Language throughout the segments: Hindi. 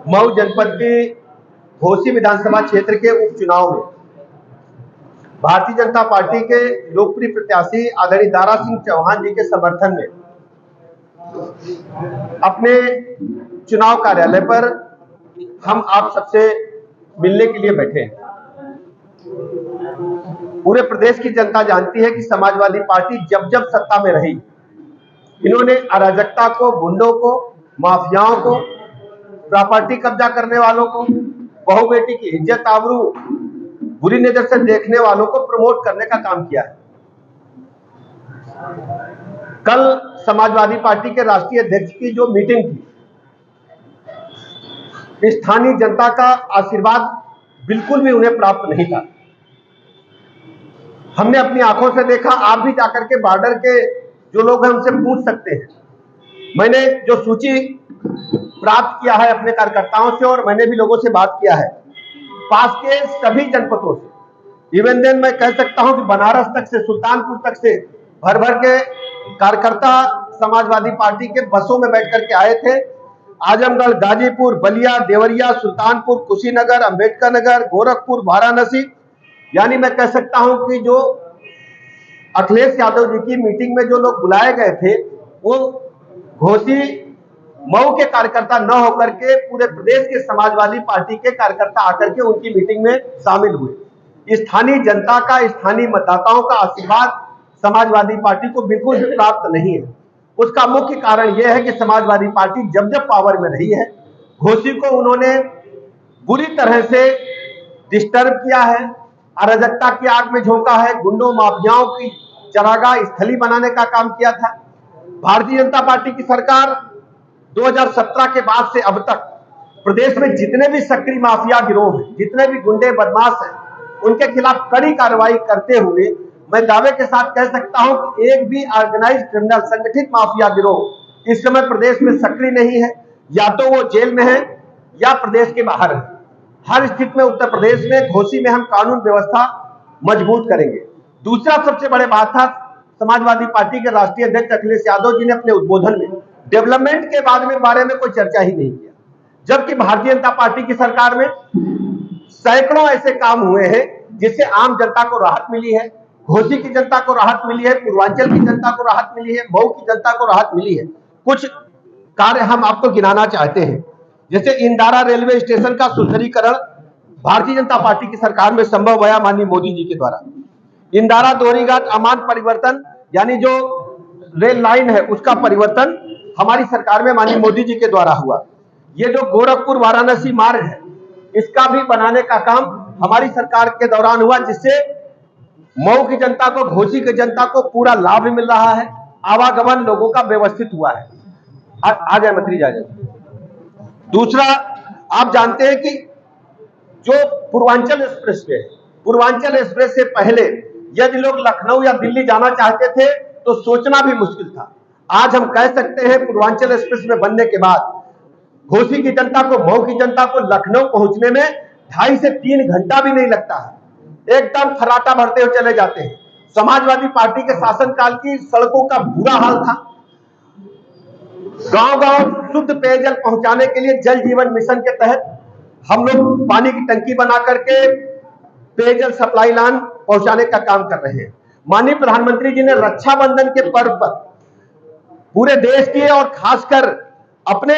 मऊ जनपद के घोसी विधानसभा क्षेत्र के उपचुनाव में भारतीय जनता पार्टी के लोकप्रिय प्रत्याशी आदरणीय दारा सिंह चौहान जी के समर्थन में अपने चुनाव कार्यालय पर हम आप सबसे मिलने के लिए बैठे हैं। पूरे प्रदेश की जनता जानती है कि समाजवादी पार्टी जब जब सत्ता में रही, इन्होंने अराजकता को, गुंडों को, माफियाओं को, प्रॉपर्टी कब्जा करने वालों को, बहू बेटी की इज्जत आबरू बुरी नजर से देखने वालों को प्रमोट करने का काम किया है। कल समाजवादी पार्टी के राष्ट्रीय अध्यक्ष की जो मीटिंग थी, स्थानीय जनता का आशीर्वाद बिल्कुल भी उन्हें प्राप्त नहीं था। हमने अपनी आंखों से देखा। आप भी जाकर के बॉर्डर के जो लोग हैं उनसे पूछ सकते हैं। मैंने जो सूची प्राप्त किया है अपने कार्यकर्ताओं से और मैंने भी लोगों से बात किया है, पास के सभी जनपदों से, इवन देन मैं कह सकता हूं कि बनारस तक से, सुल्तानपुर तक से भर भर के कार्यकर्ता समाजवादी पार्टी के बसों में बैठ करके आए थे। आजमगढ़, गाजीपुर, बलिया, देवरिया, सुल्तानपुर, कुशीनगर, अंबेडकर नगर, गोरखपुर, वाराणसी, यानी मैं कह सकता हूं कि जो अखिलेश यादव जी की मीटिंग में जो लोग बुलाए गए थे, वो घोसी मऊ के कार्यकर्ता न होकर के पूरे प्रदेश के समाजवादी पार्टी के कार्यकर्ता आकर के उनकी मीटिंग में शामिल हुए। स्थानीय जनता का, स्थानीय मतदाताओं का आशीर्वाद समाजवादी पार्टी को बिल्कुल भी प्राप्त नहीं है। उसका मुख्य कारण यह है कि समाजवादी पार्टी जब जब पावर में रही है, घोसी को उन्होंने बुरी तरह से डिस्टर्ब किया है, अराजकता की आग में झोंका है, गुंडों माफियाओं की चरागाह स्थली बनाने का काम किया था। भारतीय जनता पार्टी की सरकार 2017 के बाद से अब तक प्रदेश में जितने भी सक्रिय माफिया गिरोह हैं, जितने भी गुंडे बदमाश हैं, उनके खिलाफ कड़ी कार्रवाई करते हुए मैं दावे के साथ कह सकता हूं कि एक भी ऑर्गेनाइज्ड क्रिमिनल संगठित माफिया गिरोह इस समय प्रदेश में सक्रिय नहीं है। या तो वो जेल में है या प्रदेश के बाहर है। हर स्थिति में उत्तर प्रदेश में, घोसी में हम कानून व्यवस्था मजबूत करेंगे। दूसरा सबसे बड़े बात था, समाजवादी पार्टी के राष्ट्रीय अध्यक्ष अखिलेश यादव जी ने अपने उद्बोधन में डेवलपमेंट के बारे में कोई चर्चा ही नहीं किया, जबकि भारतीय जनता पार्टी की सरकार में सैकड़ों ऐसे काम हुए हैं जिससे आम जनता को राहत मिली है। घोसी की जनता को राहत मिली है, पूर्वांचल की जनता को राहत मिली है, मऊ की जनता को राहत मिली है। कुछ कार्य हम आपको गिनाना चाहते हैं, जैसे इंदारा रेलवे स्टेशन का सुंदरीकरण भारतीय जनता पार्टी की सरकार में संभव हुआ माननीय मोदी जी के द्वारा। इंदारा दोहरीघाट अमान परिवर्तन, यानी जो रेल लाइन है उसका परिवर्तन हमारी सरकार में माननीय मोदी जी के द्वारा हुआ। ये जो गोरखपुर वाराणसी मार्ग है, इसका भी बनाने का काम हमारी सरकार के दौरान हुआ, जिससे मऊ की जनता को, घोसी की जनता को पूरा लाभ मिल रहा है। आवागमन लोगों का व्यवस्थित हुआ है। आ जाए मंत्री, जा जाए। दूसरा, आप जानते हैं कि जो Purvanchal express way, Purvanchal express से पहले यदि लोग लखनऊ या दिल्ली जाना चाहते थे तो सोचना भी मुश्किल था। आज हम कह सकते हैं पूर्वांचल एक्सप्रेस वे बनने के बाद घोसी की जनता को, मऊ की जनता को लखनऊ पहुंचने में 2.5 से 3 घंटा भी नहीं लगता है। एकदम फर्राटा भरते हुए चले जाते हैं। समाजवादी पार्टी के शासनकाल की सड़कों का बुरा हाल था। गांव-गांव शुद्ध पेयजल पहुंचाने के लिए जल जीवन मिशन के तहत हम लोग पानी की टंकी बना करके पेयजल सप्लाई लाइन पहुंचाने का काम कर रहे हैं। माननीय प्रधानमंत्री जी ने रक्षाबंधन के पर्व पर पूरे देश की और खासकर अपने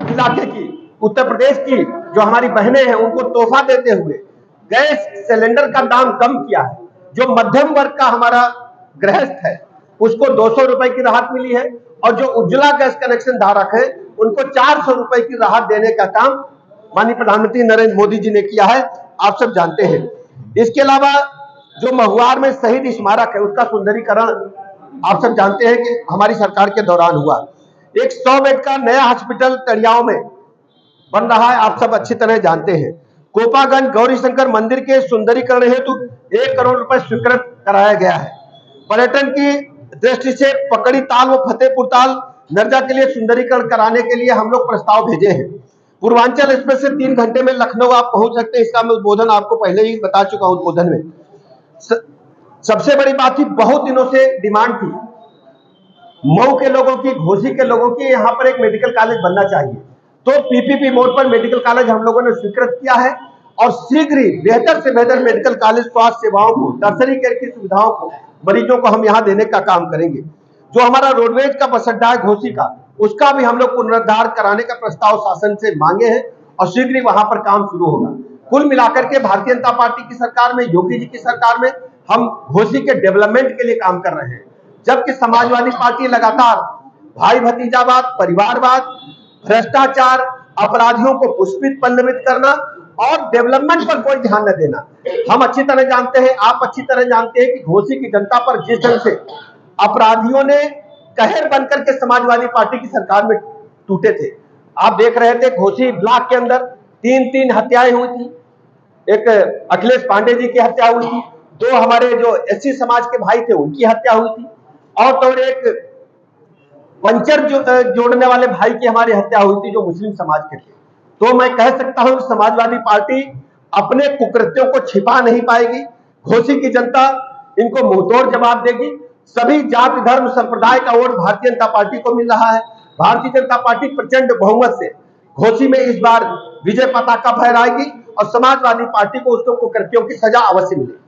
इलाके की, उत्तर प्रदेश की जो हमारी बहनें हैं, उनको तोहफा देते हुए गैस सिलेंडर का दाम कम किया है। जो मध्यम वर्ग का हमारा गृहस्थ है उसको 200 रुपए की राहत मिली है, और जो उज्ज्वला गैस कनेक्शन धारक है उनको 400 रुपए की राहत देने का काम माननीय प्रधानमंत्री नरेंद्र मोदी जी ने किया है, आप सब जानते हैं। इसके अलावा जो महुआर में शहीद स्मारक है उसका सुंदरीकरण आप सब जानते हैं कि हमारी सरकार के दौरान हुआ। एक 100 बेड का नया हॉस्पिटल तड़ियाओं में बन रहा है, आप सब अच्छी तरह जानते हैं। कोपागंज गौरी शंकर मंदिर के सुंदरीकरण हेतु 1 करोड़ रुपए स्वीकृत कराया गया है। पर्यटन की दृष्टि से पकड़ी ताल व फतेहपुर ताल नर्जा के लिए सुंदरीकरण कराने के लिए हम लोग प्रस्ताव भेजे हैं। पूर्वांचल एक्सप्रेस से 3 घंटे में लखनऊ आप पहुंच सकते हैं। इसका मैं उद्बोधन आपको पहले ही बता चुका हूं उद्बोधन में। सबसे बड़ी बात थी, बहुत दिनों से डिमांड थी मऊ के लोगों की, घोसी के लोगों की यहाँ पर एक मेडिकल कॉलेज बनना चाहिए। तो पीपीपी मोड पर मेडिकल कॉलेज हम लोगों ने स्वीकृत किया है और शीघ्र ही बेहतर से बेहतर मेडिकल कॉलेज स्वास्थ्य सेवाओं को, टर्सरी केयर की सुविधाओं को मरीजों को हम यहाँ देने का काम करेंगे। जो हमारा रोडवेज का बस अड्डा है घोसी का, उसका भी हम लोग पुनरुद्धार कराने का प्रस्ताव शासन से मांगे हैं और शीघ्र ही वहां पर काम शुरू होगा। कुल मिलाकर के भारतीय जनता पार्टी की सरकार में, योगी जी की सरकार में हम घोसी के डेवलपमेंट के लिए काम कर रहे हैं, जबकि समाजवादी पार्टी लगातार भाई भतीजावाद, परिवारवाद, भ्रष्टाचार, अपराधियों को पुष्पित पल्लवित करना और डेवलपमेंट पर कोई ध्यान न देना। हम अच्छी तरह जानते हैं, आप अच्छी तरह जानते हैं कि घोसी की जनता पर जिस ढंग से अपराधियों ने कहर बनकर के समाजवादी पार्टी की सरकार में टूटे थे। आप देख रहे थे घोसी ब्लॉक के अंदर 3 हत्याएं हुई थी। एक अखिलेश पांडे जी की हत्या हुई थी, 2 हमारे जो एससी समाज के भाई थे उनकी हत्या हुई थी, और तो एक पंचर जोड़ने वाले भाई की हमारी हत्या हुई थी जो मुस्लिम समाज के थे। तो मैं कह सकता हूं कि समाजवादी पार्टी अपने कुकृत्यों को छिपा नहीं पाएगी। घोसी की जनता इनको मुंहतोड़ जवाब देगी। सभी जाति, धर्म, संप्रदाय का वोट भारतीय जनता पार्टी को मिल रहा है। भारतीय जनता पार्टी प्रचंड बहुमत से घोसी में इस बार विजय पताका फहराएगी और समाजवादी पार्टी को उसको कुकृत्यों की सजा अवश्य मिलेगी।